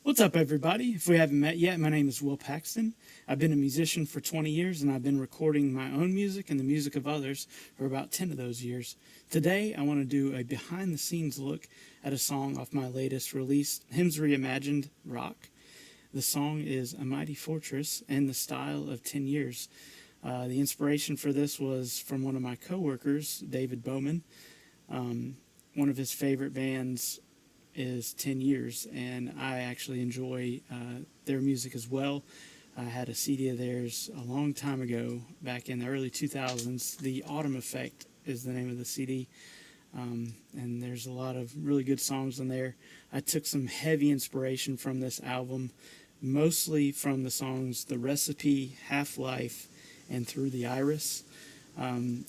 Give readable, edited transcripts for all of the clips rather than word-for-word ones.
What's up, everybody? If we haven't met yet, my name is Will Paxton. I've been a musician for 20 years, and I've been recording my own music and the music of others for about 10 of those years. Today, I want to do a behind-the-scenes look at a song off my latest release, Hymns Reimagined, Rock. The song is A Mighty Fortress in the style of 10 years. The inspiration for this was from one of my coworkers, David Bowman. One of his favorite bands is 10 years, and I actually enjoy their music as well. I had a CD of theirs a long time ago, back in the early 2000s. The Autumn Effect is the name of the CD, and there's a lot of really good songs on there. I took some heavy inspiration from this album, mostly from the songs The Recipe, Half-Life, and Through the Iris.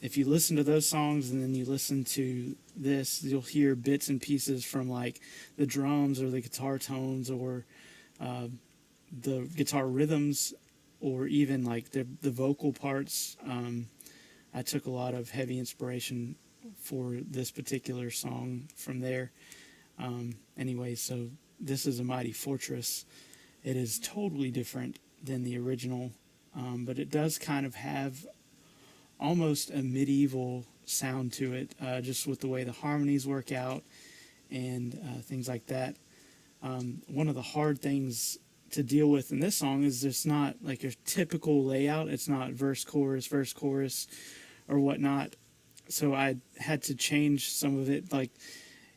If you listen to those songs and then you listen to this, you'll hear bits and pieces from like the drums or the guitar tones or the guitar rhythms or even like the vocal parts. I took a lot of heavy inspiration for this particular song from there. Anyway, so this is A Mighty Fortress. It is totally different than the original, but it does kind of have almost a medieval sound to it, just with the way the harmonies work out and things like that. One of the hard things to deal with in this song is it's not like a typical layout. It's not verse, chorus, or whatnot. So I had to change some of it. Like,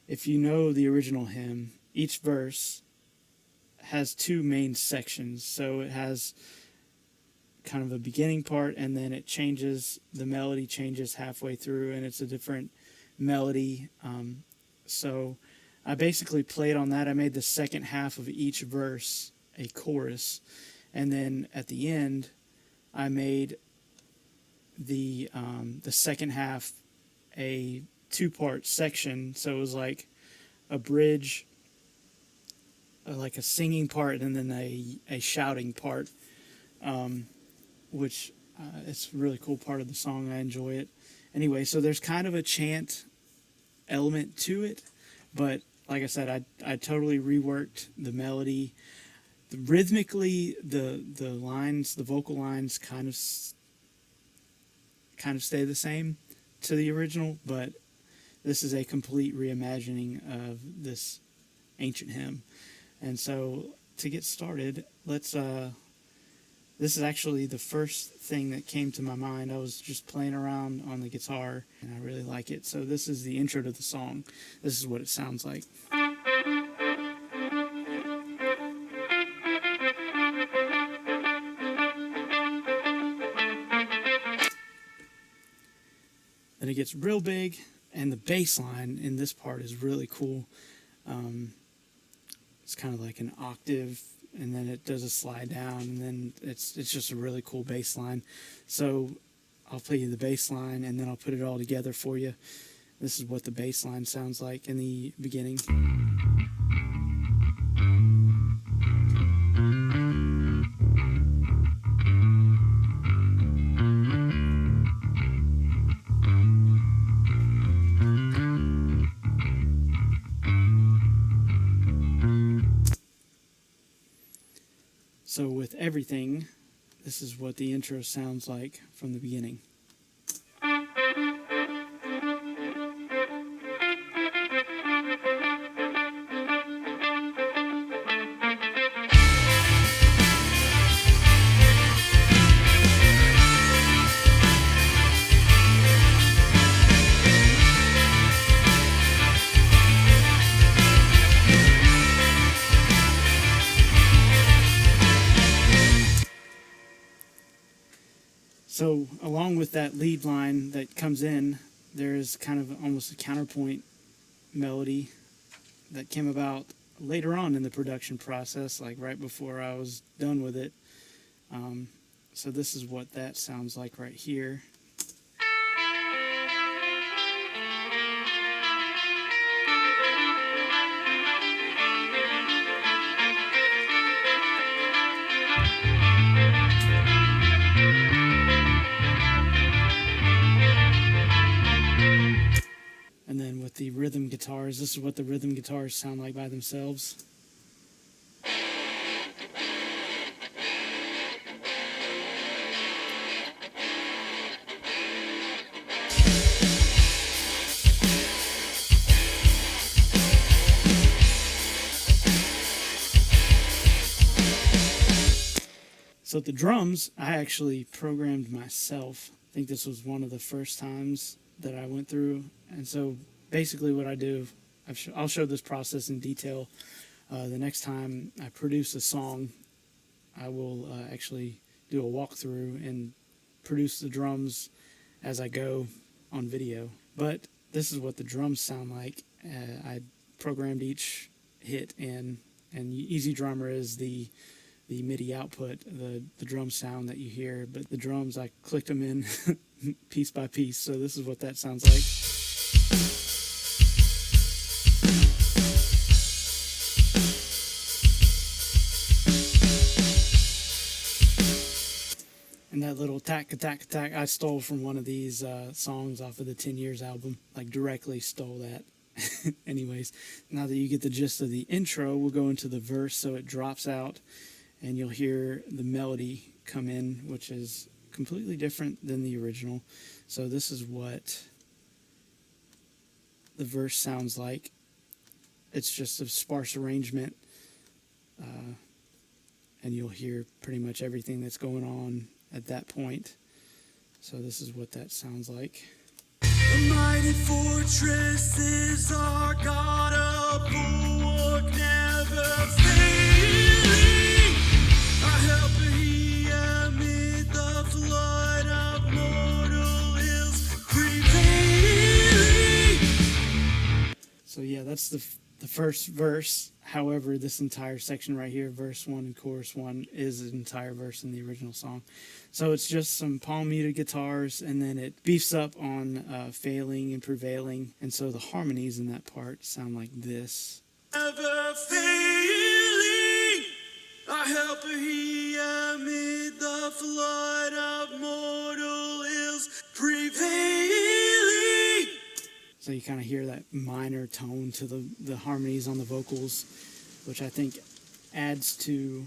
if you know the original hymn, each verse has two main sections. So it has kind of a beginning part, and then it changes, the melody changes halfway through, and it's a different melody. So I basically played on that. I made the second half of each verse a chorus, and then at the end I made the second half a two-part section. So it was like a bridge, like a singing part, and then a shouting part, which it's a really cool part of the song. I enjoy it. Anyway, so there's kind of a chant element to it, but like I said, I totally reworked the melody. Rhythmically, the lines, the vocal lines kind of stay the same to the original, but this is a complete reimagining of this ancient hymn. And so to get started, let's this is actually the first thing that came to my mind. I was just playing around on the guitar, and I really like it. So this is the intro to the song. This is what it sounds like. Then it gets real big, and the bass line in this part is really cool. It's kind of like an octave, and then it does a slide down, and then it's just a really cool bass line. So I'll play you the bass line, and then I'll put it all together for you. This is what the bass line sounds like in the beginning. So with everything, this is what the intro sounds like from the beginning. So along with that lead line that comes in, there's kind of almost a counterpoint melody that came about later on in the production process, like right before I was done with it. So this is what that sounds like right here. And then with the rhythm guitars, this is what the rhythm guitars sound like by themselves. So the drums, I actually programmed myself. I think this was one of the first times that I went through. And so basically what I do, I'll show this process in detail. The next time I produce a song, I will actually do a walkthrough and produce the drums as I go on video. But this is what the drums sound like. I programmed each hit in, and Easy Drummer is the MIDI output, the drum sound that you hear. But the drums, I clicked them in piece by piece. So this is what that sounds like. And that little tack, attack, attack, I stole from one of these songs off of the 10 Years album. Like, directly stole that. Anyways, now that you get the gist of the intro, we'll go into the verse so it drops out and you'll hear the melody come in, which is completely different than the original. So this is what the verse sounds like. It's just a sparse arrangement, and you'll hear pretty much everything that's going on at that point. So this is what that sounds like. A mighty fortress is our God, a bulwark never failing. Our helper he amid the flood of mortal ills prevailing. So yeah, that's the first verse. However, this entire section right here, verse 1 and chorus 1, is an entire verse in the original song. So it's just some palm muted guitars, and then it beefs up on failing and prevailing. And so the harmonies in that part sound like this. Never failing, our helper he amid the flood of mortal ills prevailing. So you kind of hear that minor tone to the harmonies on the vocals, which I think adds to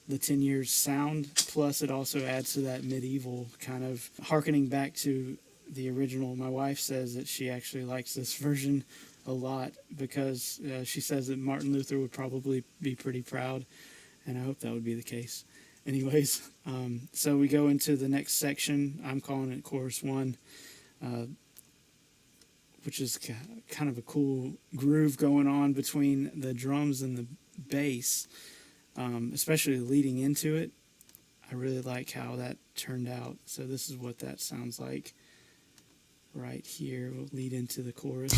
the 10 Years sound. Plus it also adds to that medieval kind of hearkening back to the original. My wife says that she actually likes this version a lot because she says that Martin Luther would probably be pretty proud, and I hope that would be the case. Anyways, so we go into the next section. I'm calling it chorus 1. Which is kind of a cool groove going on between the drums and the bass, especially leading into it. I really like how that turned out. So this is what that sounds like right here. We'll lead into the chorus.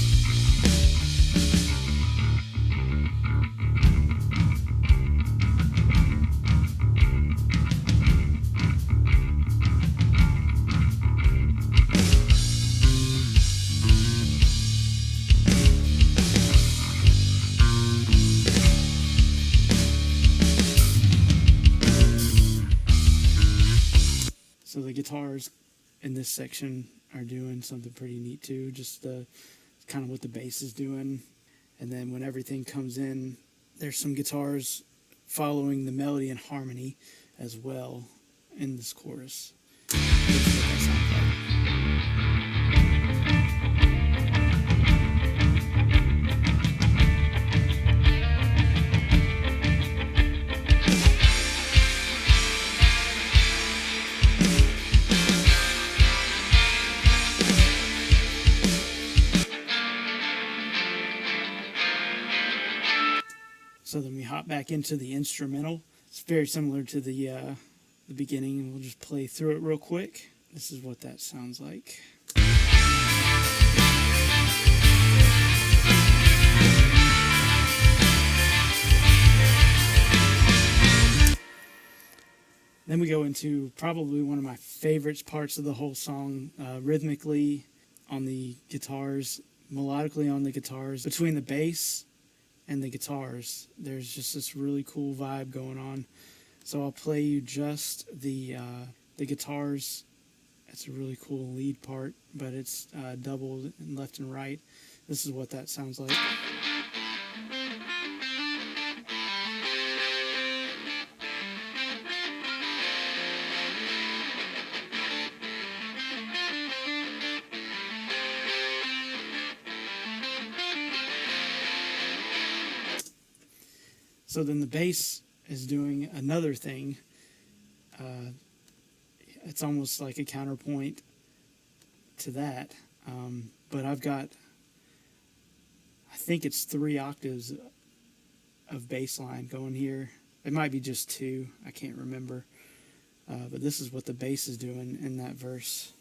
So the guitars in this section are doing something pretty neat too, just kind of what the bass is doing. And then when everything comes in, there's some guitars following the melody and harmony as well in this chorus. This is what that sounds like. So then we hop back into the instrumental. It's very similar to the beginning, and we'll just play through it real quick. This is what that sounds like. Then we go into probably one of my favorite parts of the whole song, rhythmically on the guitars, melodically on the guitars. Between the bass and the guitars, there's just this really cool vibe going on. So I'll play you just the guitars. It's a really cool lead part, but it's doubled in left and right. This is what that sounds like. So then the bass is doing another thing. It's almost like a counterpoint to that. But I've got, I think it's 3 octaves of bass line going here. It might be just 2. I can't remember. But this is what the bass is doing in that verse.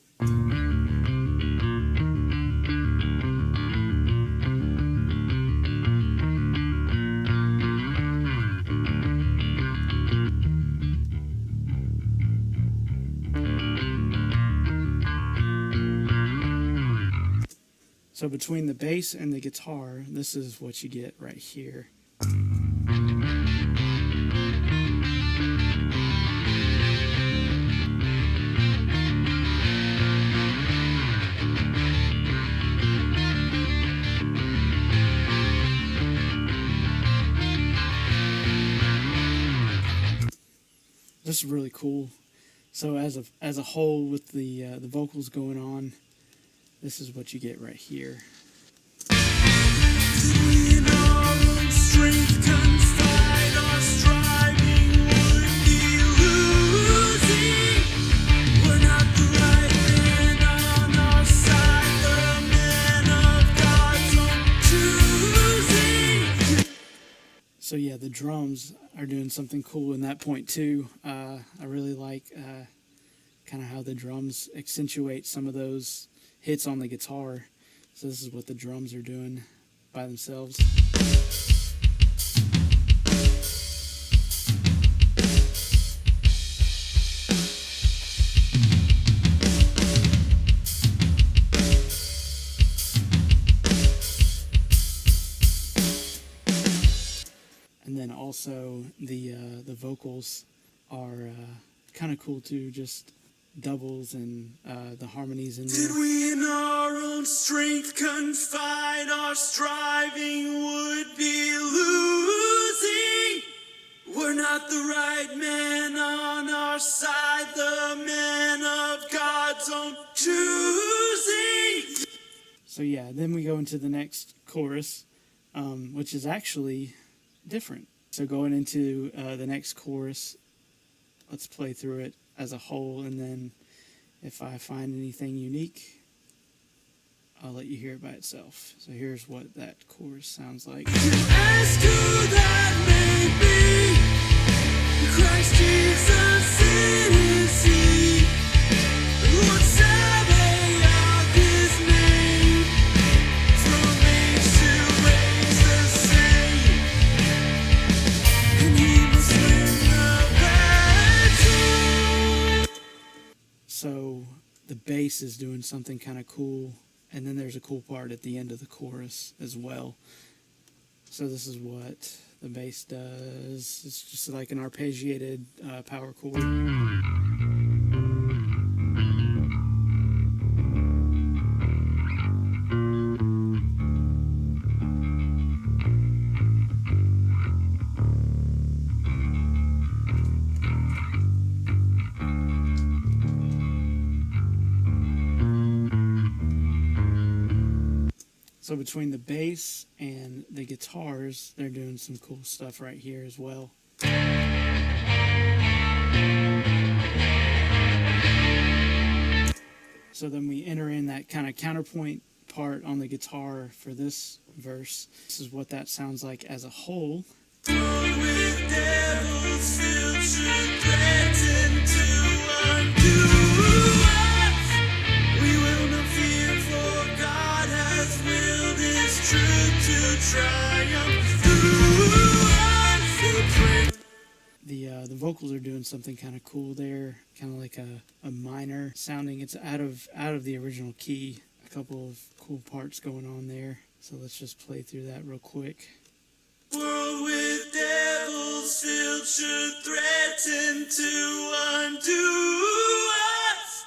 So between the bass and the guitar, this is what you get right here. This is really cool. So as a whole, with the vocals going on, this is what you get right here. We in our own strength confide, our striving would be losing. We're not the right men on our side, the men of God's own choosing. So yeah, the drums are doing something cool in that point too. I really like kind of how the drums accentuate some of those hits on the guitar. So this is what the drums are doing by themselves. And then also the vocals are kind of cool too, just doubles and the harmonies in there. Did we in our own strength confide, our striving would be losing. We're not the right man on our side, the men of God's own choosing. So yeah, then we go into the next chorus, which is actually different. So going into the next chorus, let's play through it as a whole, and then if I find anything unique, I'll let you hear it by itself. So here's what that chorus sounds like. You ask who that may be. Christ Jesus, it is He. Lord Sabaoth, His name. From age to age the same. And He must win the battle. So the bass is doing something kind of cool, and then there's a cool part at the end of the chorus as well. So this is what the bass does. It's just like an arpeggiated power chord. So between the bass and the guitars, they're doing some cool stuff right here as well. So then we enter in that kind of counterpoint part on the guitar for this verse. This is what that sounds like as a whole. With devils filled should threaten to undo us. We will not fear, for God has willed His truth to triumph through us. The vocals are doing something kind of cool there, kind of like a minor sounding. It's out of the original key. A couple of cool parts going on there. So let's just play through that real quick. World with devils filled should threaten to undo us.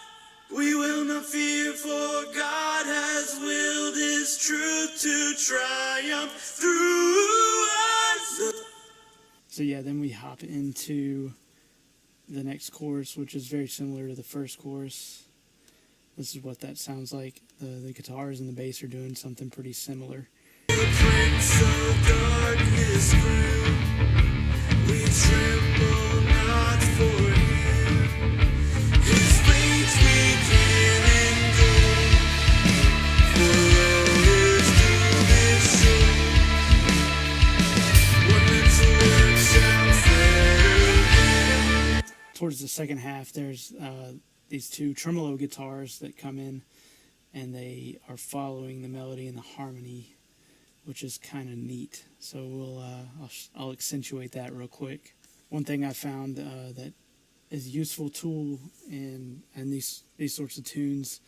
We will not fear, for God has willed His truth to triumph through us. So yeah, then we hop into the next chorus, which is very similar to the first chorus. This is what that sounds like. The guitars and the bass are doing something pretty similar. The Prince of Darkness grew. We tremble not for Him. towards the second half, there's these two tremolo guitars that come in, and they are following the melody and the harmony, which is kind of neat. So I'll accentuate that real quick. One thing I found that is a useful tool in these sorts of tunes,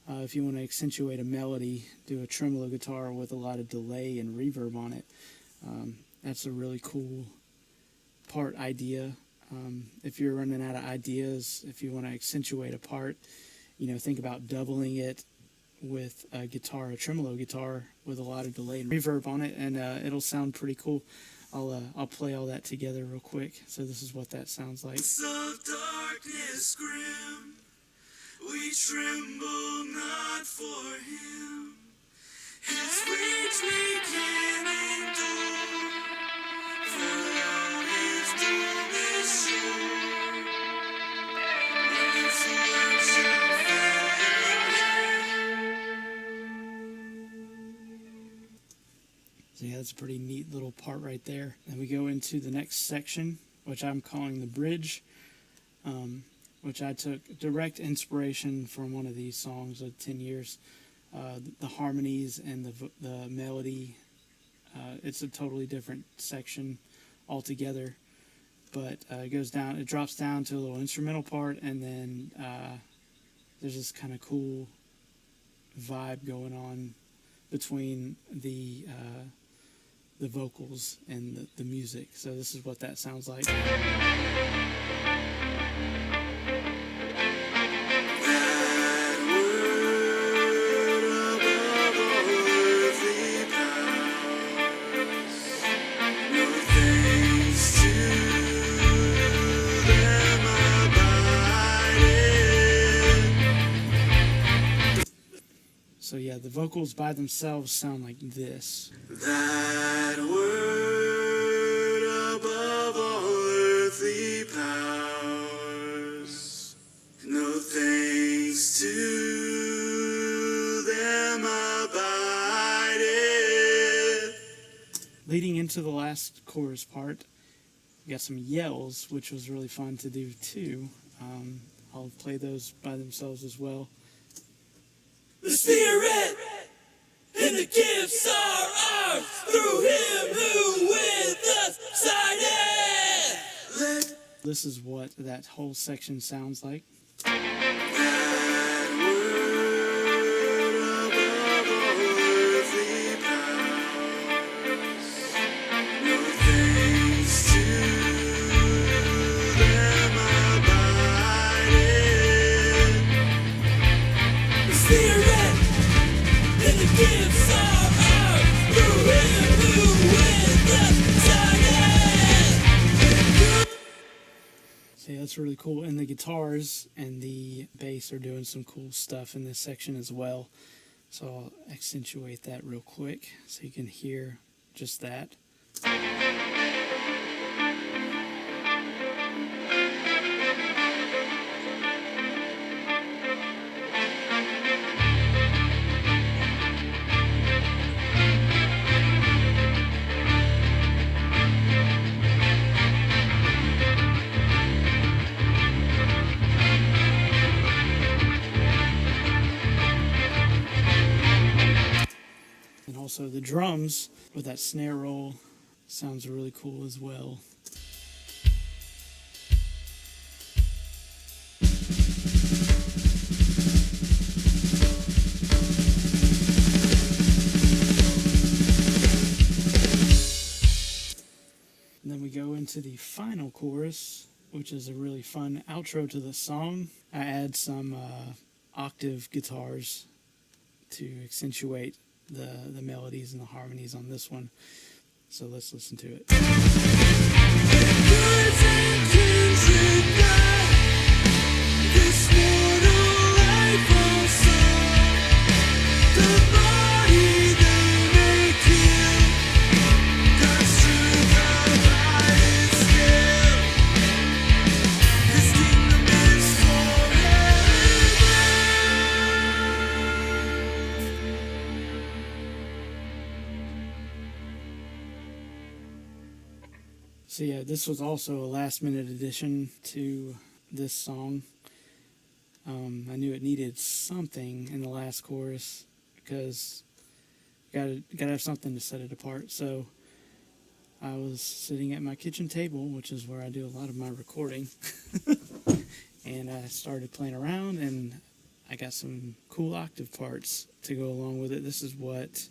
if you want to accentuate a melody, do a tremolo guitar with a lot of delay and reverb on it. That's a really cool part idea. If you're running out of ideas, if you want to accentuate a part, think about doubling it with a tremolo guitar with a lot of delay and reverb on it, and it'll sound pretty cool. I'll play all that together real quick. So this is what that sounds like. Of darkness grim, we tremble not for him. His weight we can endure, for all his doom is sure. When his word shall fail So yeah, that's a pretty neat little part right there. And we go into the next section, which I'm calling the bridge, which I took direct inspiration from one of these songs of 10 years. The harmonies and the melody, it's a totally different section altogether, but it drops down to a little instrumental part, and then there's this kind of cool vibe going on between the vocals and the music. So this is what that sounds like. So yeah, the vocals by themselves sound like this. that word above all earthly powers. No thanks to them abideth. Leading into the last chorus part, we got some yells, which was really fun to do too. I'll play those by themselves as well. The Spirit and the gifts are ours through him who with us sided. This is what that whole section sounds like. That word above all earthly powers. No thanks to them abided. The Spirit and the gifts are ours through him who with us sided. So yeah, that's really cool. And the guitars and the bass are doing some cool stuff in this section as well. So I'll accentuate that real quick so you can hear just that. And also the drums with that snare roll sounds really cool as well. And then we go into the final chorus, which is a really fun outro to the song. I add some octave guitars to accentuate the melodies and the harmonies on this one. So let's listen to it. Birds and kindred die, this mortal life also. The body they may kill, God's truth abideth still. His kingdom is So yeah, this was also a last minute addition to this song. I knew it needed something in the last chorus because gotta have something to set it apart. So I was sitting at my kitchen table, which is where I do a lot of my recording, and I started playing around, and I got some cool octave parts to go along with it. This is what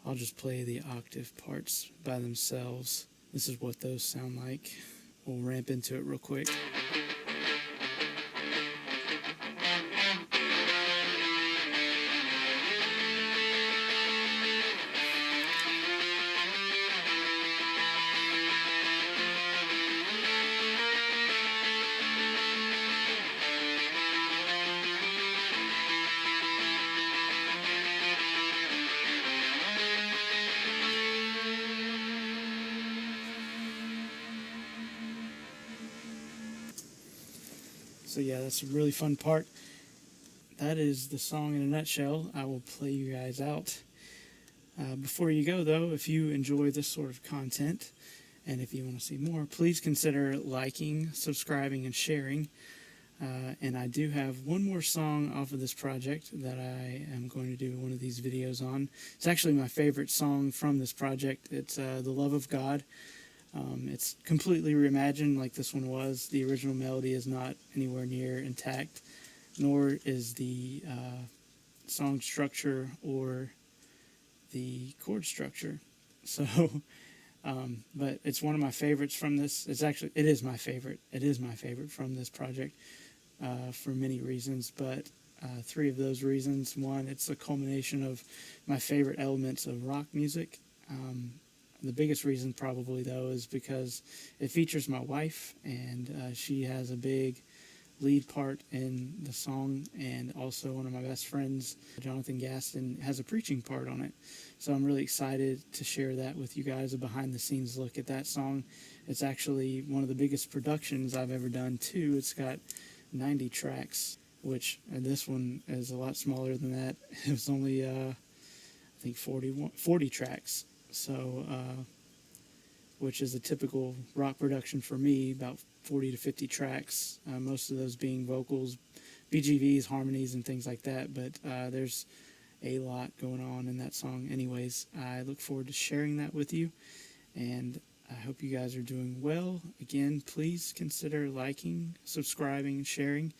I'll just play the octave parts by themselves. This is what those sound like. We'll ramp into it real quick. So yeah, that's a really fun part. That is the song in a nutshell. I will play you guys out. Before you go, though, if you enjoy this sort of content, and if you want to see more, please consider liking, subscribing, and sharing. And I do have one more song off of this project that I am going to do one of these videos on. It's actually my favorite song from this project. It's The Love of God. It's completely reimagined like this one was. The original melody is not anywhere near intact, nor is the song structure or the chord structure. So, but it's one of my favorites from this. It is my favorite. It is my favorite from this project for many reasons, but three of those reasons. One, it's a culmination of my favorite elements of rock music. The biggest reason probably, though, is because it features my wife, and she has a big lead part in the song, and also one of my best friends, Jonathan Gaston, has a preaching part on it. So I'm really excited to share that with you guys, a behind-the-scenes look at that song. It's actually one of the biggest productions I've ever done, too. It's got 90 tracks, which this one is a lot smaller than that. It was only, I think, 40 tracks. So, which is a typical rock production for me, about 40 to 50 tracks, most of those being vocals, BGVs, harmonies, and things like that. But there's a lot going on in that song. Anyways, I look forward to sharing that with you, and I hope you guys are doing well. Again, please consider liking, subscribing, and sharing,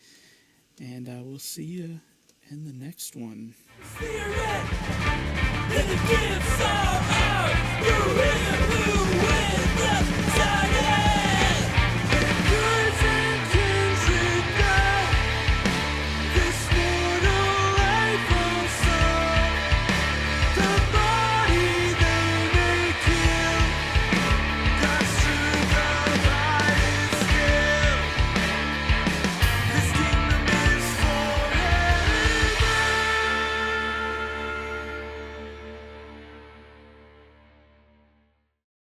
and we'll see you in the next one. Spirit, and the gifts are ours.